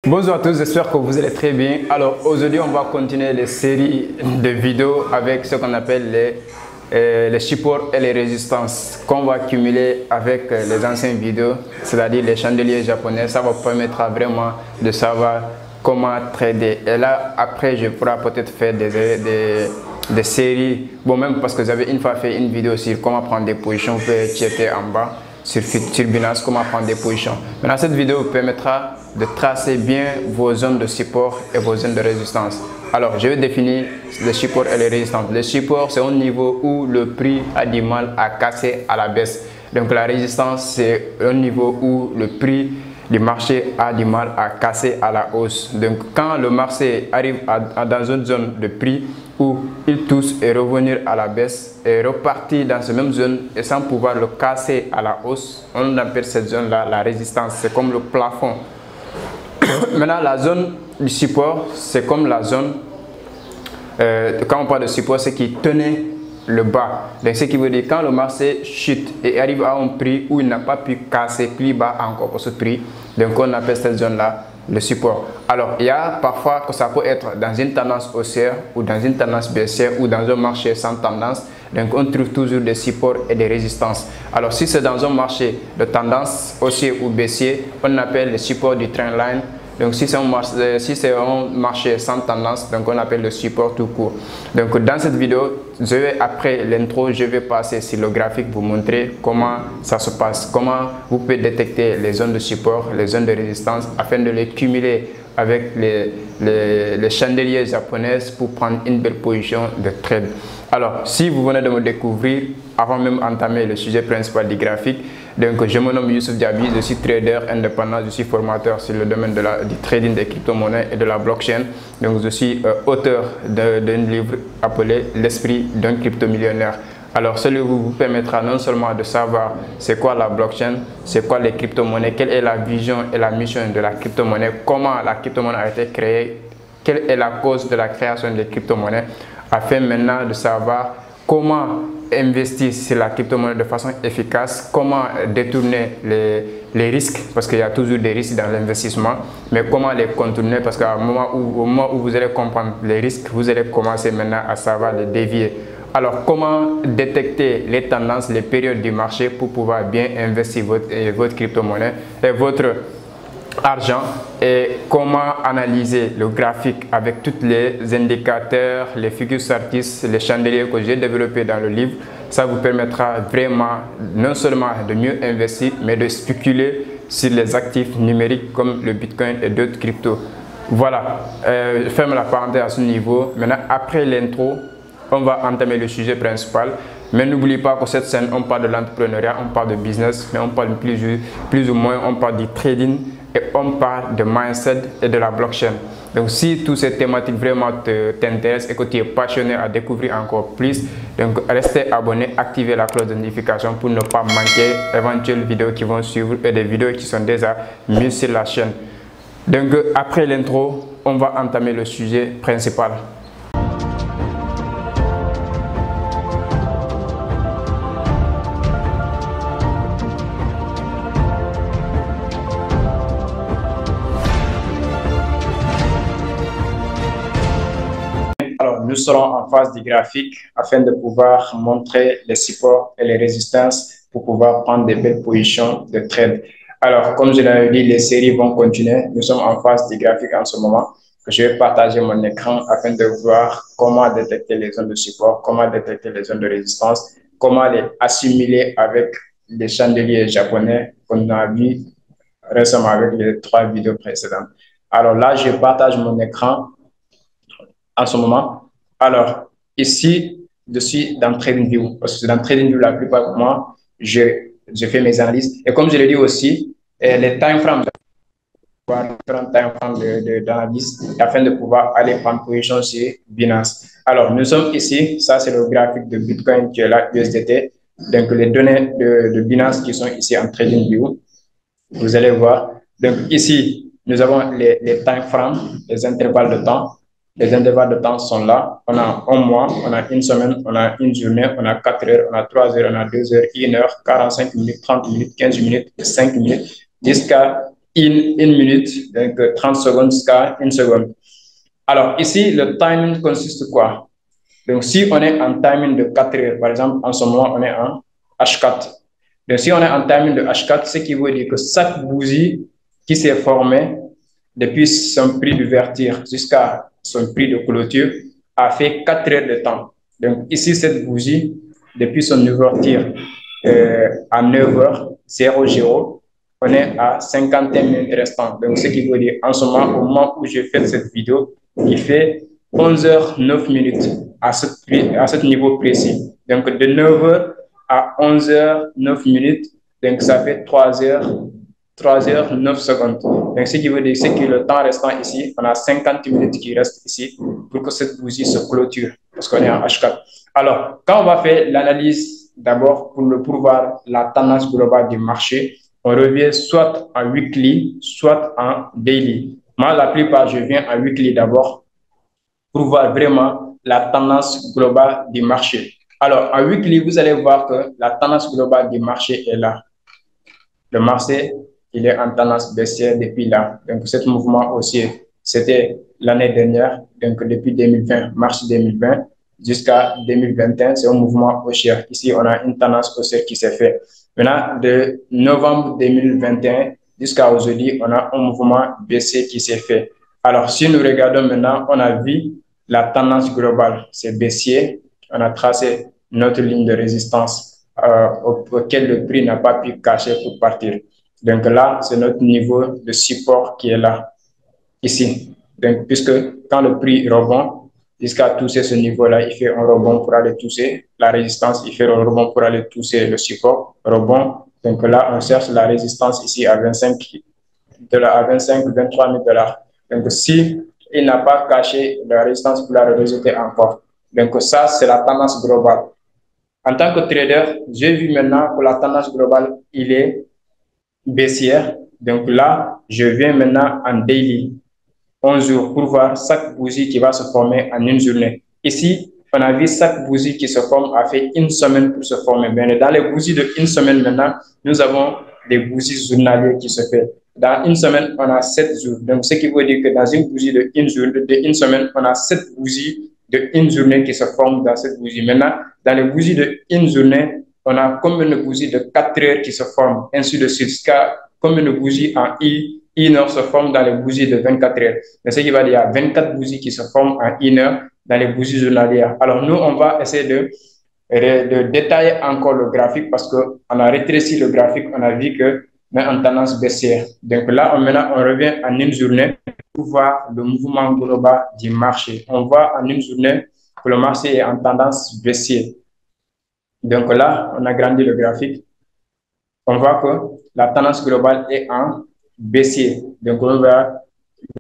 Bonjour à tous, j'espère que vous allez très bien. Alors aujourd'hui, on va continuer les séries de vidéos avec ce qu'on appelle les supports et les résistances qu'on va cumuler avec les anciennes vidéos, c'est-à-dire les chandeliers japonais. Ça va permettre vraiment de savoir comment trader. Et là, après, je pourrai peut-être faire des séries. Bon, même parce que j'avais une fois fait une vidéo sur comment prendre des positions qui étaient en bas. Sur Binance, comment prendre des positions. Maintenant, cette vidéo vous permettra de tracer bien vos zones de support et vos zones de résistance. Alors, je vais définir les supports et les résistances. Le support, c'est un niveau où le prix a du mal à casser à la baisse. Donc, la résistance, c'est un niveau où le prix du marché a du mal à casser à la hausse. Donc, quand le marché arrive dans une zone de prix où il touche et revenir à la baisse et repartir dans cette même zone et sans pouvoir le casser à la hausse, on appelle cette zone-là la résistance. C'est comme le plafond. Maintenant, la zone du support, c'est comme la zone, quand on parle de support, c'est qui tenait le bas. Donc, ce qui veut dire quand le marché chute et arrive à un prix où il n'a pas pu casser plus bas encore pour ce prix, donc on appelle cette zone-là le support. Alors, il y a parfois que ça peut être dans une tendance haussière ou dans une tendance baissière ou dans un marché sans tendance. Donc, on trouve toujours des supports et des résistances. Alors, si c'est dans un marché de tendance haussier ou baissier, on appelle le support du trendline. Donc, si c'est un marché sans tendance, donc on appelle le support tout court. Donc, dans cette vidéo, après l'intro, je vais passer sur le graphique, vous montrer comment ça se passe, comment vous pouvez détecter les zones de support, les zones de résistance, afin de les cumuler avec les chandeliers japonaises pour prendre une belle position de trade. Alors, si vous venez de me découvrir, avant même d'entamer le sujet principal du graphique, donc je me nomme Youssouf Diaby, je suis trader indépendant, je suis formateur sur le domaine du trading des crypto-monnaies et de la blockchain. Donc je suis auteur d'un livre appelé L'esprit d'un crypto-millionnaire. Alors celui-là vous permettra non seulement de savoir c'est quoi la blockchain, c'est quoi les crypto-monnaies, quelle est la vision et la mission de la crypto-monnaie, comment la crypto-monnaie a été créée, quelle est la cause de la création des crypto-monnaies, afin maintenant de savoir comment investir sur la crypto-monnaie de façon efficace, comment détourner les risques, parce qu'il y a toujours des risques dans l'investissement, mais comment les contourner, parce qu'au moment où vous allez comprendre les risques, vous allez commencer maintenant à savoir les dévier. Alors, comment détecter les tendances, les périodes du marché pour pouvoir bien investir votre crypto-monnaie et votre argent, et comment analyser le graphique avec tous les indicateurs, les figures artistes, les chandeliers que j'ai développés dans le livre. Ça vous permettra vraiment non seulement de mieux investir, mais de spéculer sur les actifs numériques comme le Bitcoin et d'autres cryptos. Voilà, je ferme la parenthèse à ce niveau. Maintenant, après l'intro, on va entamer le sujet principal. Mais n'oubliez pas que cette scène, on parle de l'entrepreneuriat, on parle de business, mais on parle plus ou moins, on parle du trading et on parle de mindset et de la blockchain. Donc si toutes ces thématiques vraiment t'intéressent et que tu es passionné à découvrir encore plus, donc restez abonné, activez la cloche de notification pour ne pas manquer éventuelles vidéos qui vont suivre et des vidéos qui sont déjà mises sur la chaîne. Donc après l'intro, on va entamer le sujet principal. Alors, nous serons en phase du graphique afin de pouvoir montrer les supports et les résistances pour pouvoir prendre des belles positions de trade. Alors, comme je l'avais dit, les séries vont continuer. Nous sommes en phase du graphique en ce moment. Je vais partager mon écran afin de voir comment détecter les zones de support, comment détecter les zones de résistance, comment les assimiler avec les chandeliers japonais qu'on a vu récemment avec les 3 vidéos précédentes. Alors là, je partage mon écran en ce moment. Alors, ici, je suis dans TradingView. Parce que dans TradingView, la plupart de moi, je fais mes analyses. Et comme je l'ai dit aussi, les time frames, différents time frames d'analyse afin de pouvoir aller prendre position sur Binance. Alors, nous sommes ici. Ça, c'est le graphique de Bitcoin qui est là, USDT. Donc, les données de Binance qui sont ici en TradingView. Vous allez voir. Donc, ici, nous avons les time frames, les intervalles de temps. Les intervalles de temps sont là. On a un mois, on a une semaine, on a une journée, on a 4 heures, on a 3 heures, on a 2 heures, 1 heure, 45 minutes, 30 minutes, 15 minutes, 5 minutes, jusqu'à une minute, donc 30 secondes jusqu'à 1 seconde. Alors ici, le timing consiste quoi? Donc si on est en timing de 4 heures, par exemple, en ce moment, on est en H4. Donc si on est en timing de H4, ce qui veut dire que chaque bougie qui s'est formée depuis son prix d'ouverture jusqu'à son prix de clôture a fait 4 heures de temps. Donc ici, cette bougie, depuis son ouverture à 9h00, on est à 51 minutes restantes. Donc ce qui veut dire, en ce moment, au moment où je fais cette vidéo, il fait 11h09 à ce niveau précis. Donc de 9h à 11h09, donc ça fait 3h 9 secondes. Donc, ce qui veut dire que le temps restant ici, on a 50 minutes qui restent ici pour que cette bougie se clôture, parce qu'on est en H4. Alors, quand on va faire l'analyse d'abord pour voir la tendance globale du marché, on revient soit en weekly, soit en daily. Moi, la plupart, je viens en weekly d'abord pour voir vraiment la tendance globale du marché. Alors, en weekly, vous allez voir que la tendance globale du marché est là. Le marché, il est en tendance baissière depuis là. Donc, ce mouvement haussier, c'était l'année dernière, donc depuis 2020, mars 2020 jusqu'à 2021, c'est un mouvement haussier. Ici, on a une tendance haussière qui s'est fait. Maintenant, de novembre 2021 jusqu'à aujourd'hui, on a un mouvement baissier qui s'est fait. Alors, si nous regardons maintenant, on a vu la tendance globale, c'est baissier. On a tracé notre ligne de résistance auquel le prix n'a pas pu cacher pour partir. Donc là, c'est notre niveau de support qui est là, ici. Donc, puisque quand le prix rebond, jusqu'à toucher ce niveau-là, il fait un rebond pour aller toucher la résistance, il fait un rebond pour aller toucher le support, rebond. Donc là, on cherche la résistance ici à 25 dollars, à 25, 23 000 dollars. Donc si il n'a pas caché la résistance pour la rejeter encore. Donc ça, c'est la tendance globale. En tant que trader, j'ai vu maintenant que la tendance globale, il est baissière. Donc là, je viens maintenant en daily, 11 jours, pour voir chaque bougie qui va se former en une journée. Ici, on a vu chaque bougie qui se forme a fait une semaine pour se former. Mais dans les bougies de une semaine maintenant, nous avons des bougies journalières qui se font. Dans une semaine, on a 7 jours. Donc, ce qui veut dire que dans une bougie de une semaine, on a 7 bougies de une journée qui se forment dans cette bougie. Maintenant, dans les bougies de une journée, on a combien de bougies de 4 heures qui se forment, ainsi de suite, jusqu'à combien de bougies en une heure se forment dans les bougies de 24 heures. Mais ce qui va dire, il y a 24 bougies qui se forment en une heure dans les bougies journalières. Alors, nous, on va essayer de détailler encore le graphique parce qu'on a rétréci le graphique, on a vu que mais en tendance baissière. Donc là, maintenant, on revient en une journée pour voir le mouvement global du marché. On voit en une journée que le marché est en tendance baissière. Donc là, on a grandi le graphique. On voit que la tendance globale est en baissier. Donc on voit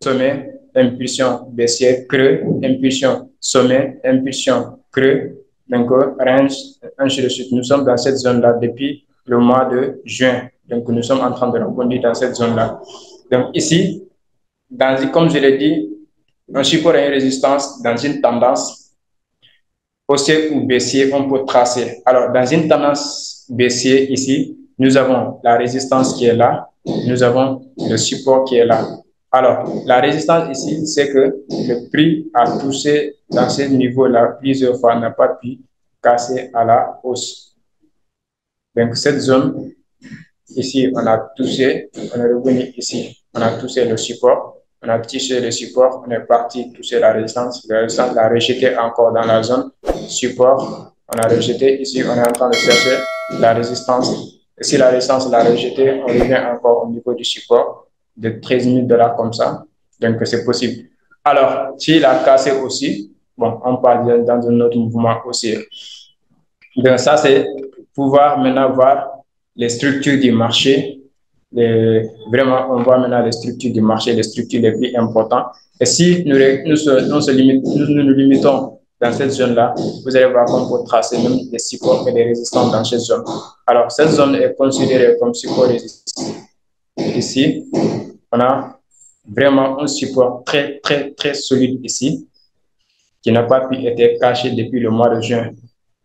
sommet, impulsion baissière, creux, impulsion, sommet, impulsion, creux. Donc range, ainsi de suite. Nous sommes dans cette zone-là depuis le mois de juin. Donc nous sommes en train de rebondir dans cette zone-là. Donc ici, comme je l'ai dit, un support et une résistance dans une tendance haussière ou baissière, on peut tracer. Alors dans une tendance baissière ici, nous avons la résistance qui est là, nous avons le support qui est là. Alors, la résistance ici, c'est que le prix a touché dans ce niveau-là plusieurs fois, n'a pas pu casser à la hausse. Donc, cette zone, ici, on a touché, on est revenu ici, on a touché le support, on a touché le support, on est parti toucher la résistance l'a rejeté encore dans la zone support, on a rejeté, ici, on est en train de chercher la résistance. Si la résistance l'a rejeté, on revient encore au niveau du support de 13 000 dollars comme ça. Donc, c'est possible. Alors, s'il a cassé aussi, bon, on parle dans un autre mouvement aussi. Donc, ça, c'est pouvoir maintenant voir les structures du marché. Vraiment, on voit maintenant les structures du marché, les structures les plus importantes. Et si nous nous limitons dans cette zone-là, vous allez voir qu'on peut tracer même des supports et des résistances dans cette zone. Alors, cette zone est considérée comme support résistant. Ici, on a vraiment un support très, très, très solide ici, qui n'a pas pu être caché depuis le mois de juin.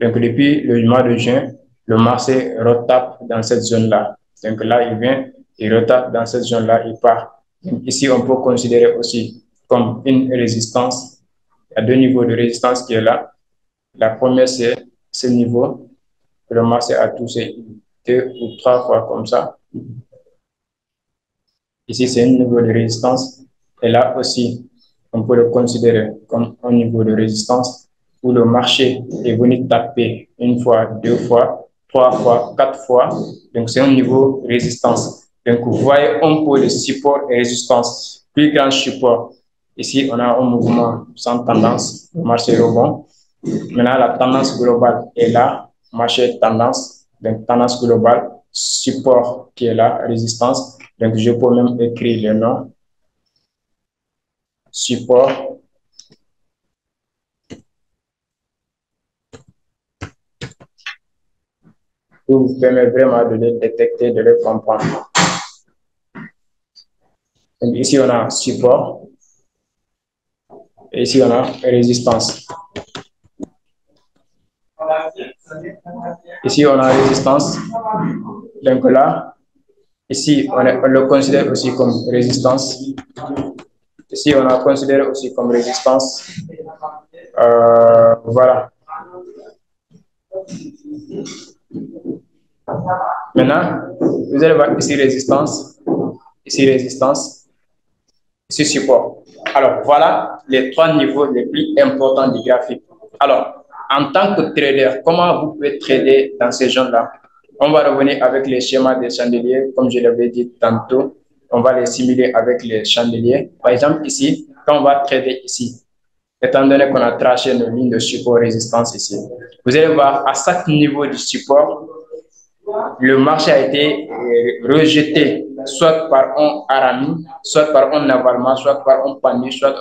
Donc, depuis le mois de juin, le marché retape dans cette zone-là. Donc là, il vient il retape dans cette zone-là, il part. Donc, ici, on peut considérer aussi comme une résistance. Il y a deux niveaux de résistance qui est là. La première, c'est ce niveau. Le marché a touché deux ou trois fois comme ça. Ici, c'est un niveau de résistance. Et là aussi, on peut le considérer comme un niveau de résistance où le marché est venu taper une fois, deux fois, trois fois, quatre fois. Donc, c'est un niveau de résistance. Donc, vous voyez un peu de support et résistance. Plus grand support. Ici, on a un mouvement sans tendance. Le marché rebond. Maintenant, la tendance globale est là. Marché tendance. Donc, tendance globale. Support qui est là. Résistance. Donc, je peux même écrire le nom. Support. Qui vous permet vraiment de les détecter, de les comprendre. Donc, ici, on a support. Et ici, on a résistance. Ici, on a résistance. Donc là, ici, on le considère aussi comme résistance. Ici, on a considéré aussi comme résistance. Voilà. Maintenant, vous allez voir ici résistance, ici support. Alors, voilà les trois niveaux les plus importants du graphique. Alors, en tant que trader, comment vous pouvez trader dans ces zones-là? On va revenir avec les schémas des chandeliers, comme je l'avais dit tantôt. On va les simuler avec les chandeliers. Par exemple, ici, quand on va trader ici, étant donné qu'on a tracé nos lignes de support résistance ici, vous allez voir à chaque niveau du support, le marché a été rejeté soit par un harami, soit par un avalement, soit par un panier, soit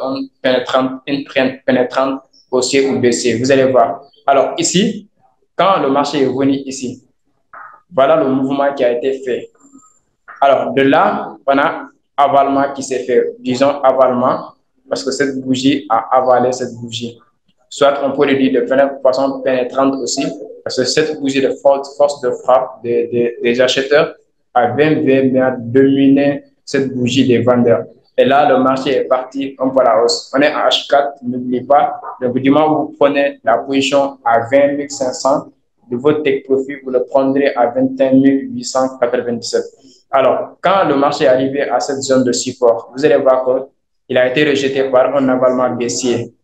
une traîne pénétrante haussier ou baissier. Vous allez voir. Alors ici, quand le marché est venu ici, voilà le mouvement qui a été fait. Alors de là, on a avalement qui s'est fait. Disons avalement, parce que cette bougie a avalé cette bougie. Soit on peut le dire de façon pénétrante aussi, parce que cette bougie de force de frappe des acheteurs avait dominé cette bougie des vendeurs. Et là, le marché est parti un peu à la hausse. On est en H4, n'oubliez pas. Donc, du moment où vous prenez la position à 20 500, de votre take profit, vous le prendrez à 21 897. Alors, quand le marché est arrivé à cette zone de support, vous allez voir qu'il a été rejeté par un avalement baissier.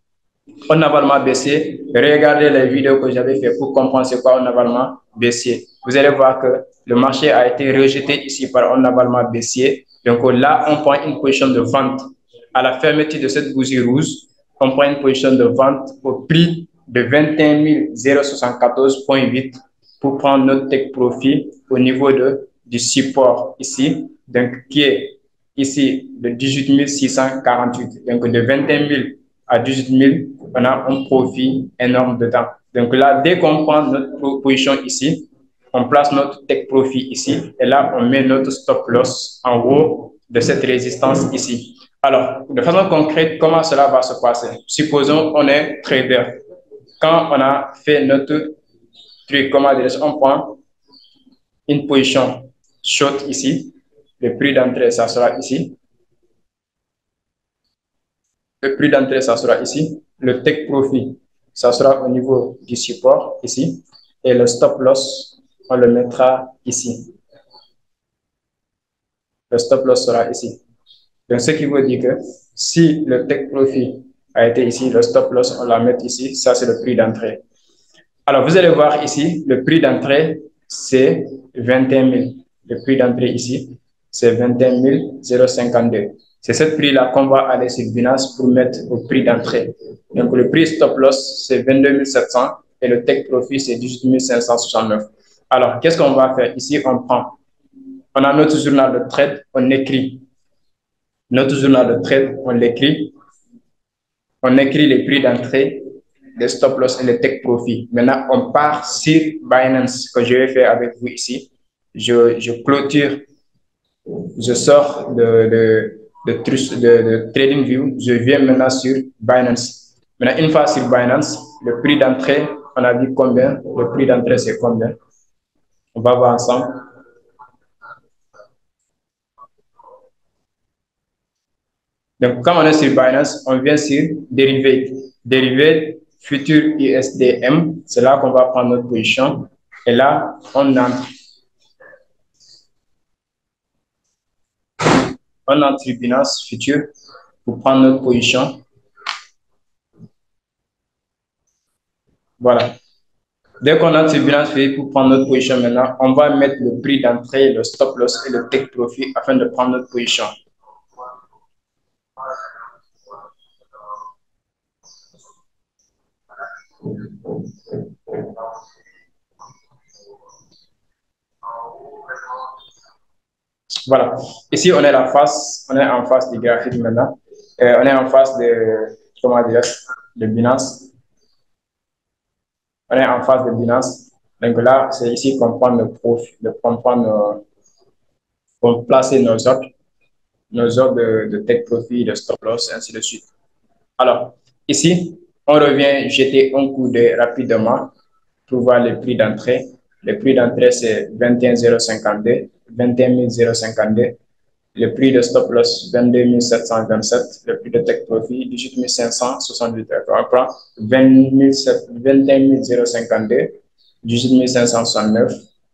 Un avalement baissier, regardez les vidéos que j'avais fait pour comprendre c'est quoi un avalement baissier. Vous allez voir que le marché a été rejeté ici par un avalement baissier. Donc là, on prend une position de vente. À la fermeture de cette bougie rouge, on prend une position de vente au prix de 21 074,8 pour prendre notre take profit au niveau du support ici, donc qui est ici de 18 648. Donc de 21 000 à 18 000, on a un profit énorme dedans. Donc là, dès qu'on prend notre position ici, on place notre take profit ici et là, on met notre stop loss en haut de cette résistance ici. Alors, de façon concrète, comment cela va se passer? Supposons on est trader. Quand on a fait notre truc, comment dire, on prend une position short ici. Le prix d'entrée, ça sera ici. Le prix d'entrée, ça sera ici. Le take profit, ça sera au niveau du support ici. Et le stop loss, on le mettra ici. Le stop loss sera ici. Donc, ce qui veut dire que si le take profit a été ici, le stop loss, on la met ici. Ça, c'est le prix d'entrée. Alors, vous allez voir ici, le prix d'entrée, c'est 21 000. Le prix d'entrée ici, c'est 21 052. C'est ce prix-là qu'on va aller sur Binance pour mettre au prix d'entrée. Donc, le prix stop loss, c'est 22 700 et le take profit, c'est 18 569. Alors, qu'est-ce qu'on va faire ici? On a notre journal de trade, on écrit. Notre journal de trade, on l'écrit. On écrit les prix d'entrée, les stop loss et les take profit. Maintenant, on part sur Binance, que je vais faire avec vous ici. Je clôture, je sors de TradingView, je viens maintenant sur Binance. Maintenant, une fois sur Binance, le prix d'entrée, on a dit combien? Le prix d'entrée, c'est combien? On va voir ensemble. Donc, quand on est sur Binance, on vient sur dérivé. Dérivé futur USDM, c'est là qu'on va prendre notre position. Et là, on entre sur Binance futur pour prendre notre position. Voilà. Dès qu'on a sur Binance futur pour prendre notre position maintenant, on va mettre le prix d'entrée, le stop loss et le take profit afin de prendre notre position. Voilà. Ici, on est en face du graphique maintenant. On est en face de, comment dire, de Binance. On est en face de Binance. Donc là, c'est ici qu'on prend le profit, qu'on place nos ordres de take profit, de stop loss, ainsi de suite. Alors, ici, on revient jeter un coup d'œil rapidement pour voir les prix d'entrée. Le prix d'entrée, c'est 21 052, 21 052. Le prix de stop loss, 22 727. Le prix de take profit, 18 568. On prend 21 052, 18 569,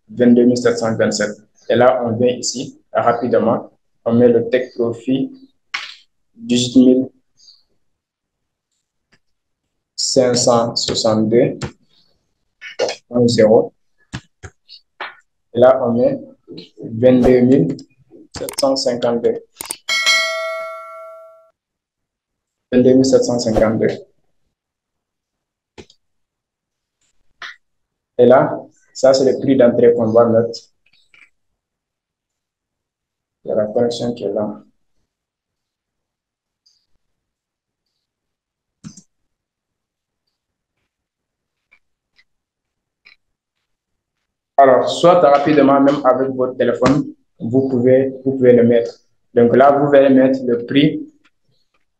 22 727. Et là, on vient ici, rapidement, on met le take profit, 18 562, 0. Et là, on met 22 752. 22 752. Et là, ça, c'est le prix d'entrée qu'on va mettre. Il y a la connexion qui est là. Alors, soit rapidement, même avec votre téléphone, vous pouvez le mettre. Donc là, vous allez mettre le prix.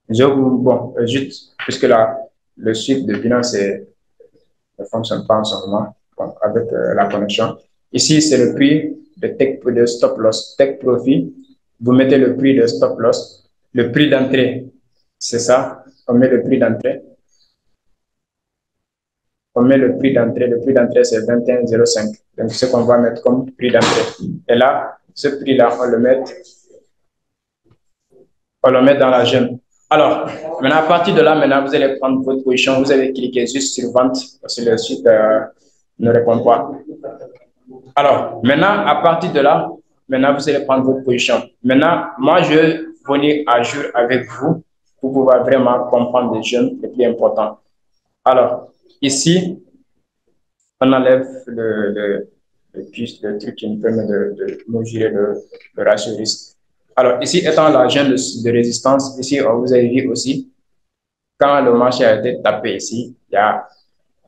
Bon, juste, puisque là, le site de Binance ne fonctionne pas en ce moment, bon, avec la connexion. Ici, c'est le prix de stop loss, take profit. Vous mettez le prix de stop loss. Le prix d'entrée, c'est ça. On met le prix d'entrée. On met le prix d'entrée. Le prix d'entrée, c'est 21,05. Donc, c'est ce qu'on va mettre comme prix d'entrée. Et là, ce prix-là, on le met dans la jeune. Alors, maintenant, à partir de là, maintenant, vous allez prendre votre position. Vous allez cliquer juste sur vente parce que le site ne répond pas. Alors, maintenant, à partir de là, maintenant, vous allez prendre votre position. Maintenant, moi, je vais venir à jour avec vous pour pouvoir vraiment comprendre les jeunes les plus importants. Alors, ici, on enlève le truc qui nous permet de mesurer le ratio risque. Alors, ici, étant la zone de résistance, ici, vous avez vu aussi, quand le marché a été tapé ici, il y a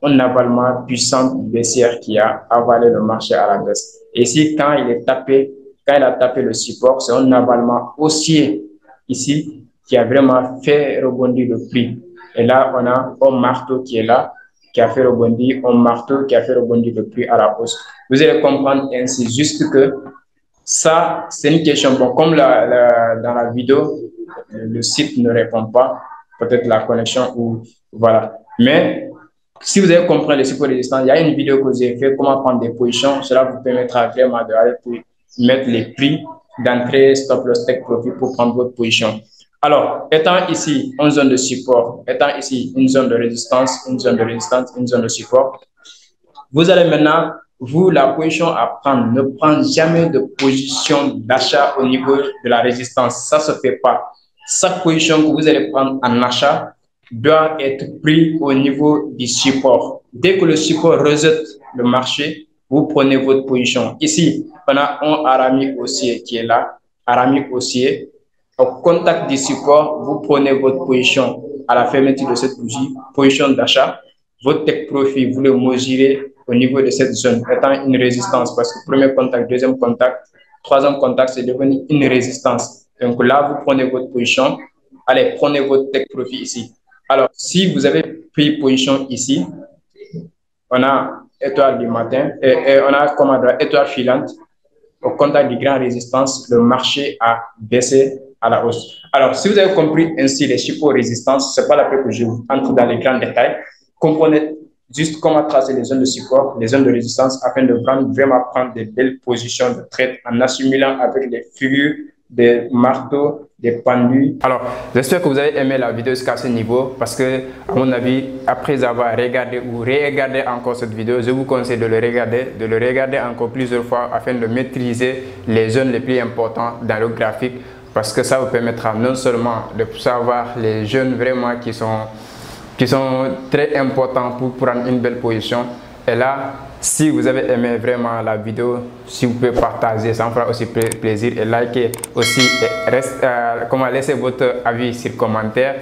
un avalement puissant baissière qui a avalé le marché à la baisse. Et ici, quand il a tapé le support, c'est un avalement haussier ici qui a vraiment fait rebondir le prix. Et là, on a un marteau qui est là, qui a fait rebondir, un marteau qui a fait rebondir le prix à la hausse. Vous allez comprendre ainsi juste que ça, c'est une question. Bon, comme dans la vidéo, le site ne répond pas, peut-être la connexion ou voilà. Mais si vous avez compris les supports résistants, il y a une vidéo que j'ai fait, comment prendre des positions. Cela vous permettra vraiment de mettre les prix d'entrée, stop loss, take profit pour prendre votre position. Alors, étant ici une zone de support, étant ici une zone de résistance, une zone de résistance, une zone de support, vous allez maintenant, la position à prendre, ne prenez jamais de position d'achat au niveau de la résistance. Ça ne se fait pas. Chaque position que vous allez prendre en achat doit être prise au niveau du support. Dès que le support rejette le marché, vous prenez votre position. Ici, on a un Arami haussier qui est là, Arami haussier. Au contact du support, vous prenez votre position à la fermeture de cette bougie, position d'achat. Votre take profit, vous le mesurez au niveau de cette zone, étant une résistance, parce que premier contact, deuxième contact, troisième contact, c'est devenu une résistance. Donc là, vous prenez votre position. Allez, prenez votre take profit ici. Alors, si vous avez pris position ici, on a étoile du matin, et on a étoile filante. Au contact du grand résistance, le marché a baissé à la hausse. Alors, si vous avez compris ainsi les supports résistance, ce n'est pas la peine que je entre dans les grands détails. Comprenez juste comment tracer les zones de support, les zones de résistance, afin de vraiment prendre des belles positions de trade en assimilant avec les figures, des marteaux, des pendus. Alors, j'espère que vous avez aimé la vidéo jusqu'à ce niveau parce que, à mon avis, après avoir regardé ou re-regardé encore cette vidéo, je vous conseille de le regarder encore plusieurs fois afin de maîtriser les zones les plus importantes dans le graphique parce que ça vous permettra non seulement de savoir les zones vraiment qui sont très importants pour prendre une belle position. Et là, si vous avez aimé vraiment la vidéo, si vous pouvez partager, ça me fera aussi plaisir, et liker aussi, et laissez votre avis sur commentaire,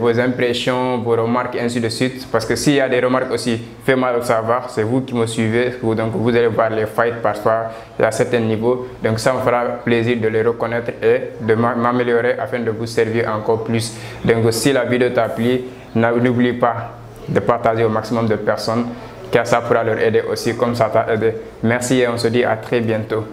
vos impressions, vos remarques, ainsi de suite. Parce que s'il y a des remarques aussi, faites-moi le savoir, c'est vous qui me suivez, donc vous allez voir les fights parfois à certains niveaux. Donc ça me fera plaisir de les reconnaître et de m'améliorer afin de vous servir encore plus. Donc si la vidéo t'a plu, n'oublie pas de partager au maximum de personnes, car ça pourra leur aider aussi comme ça t'a aidé. Merci et on se dit à très bientôt.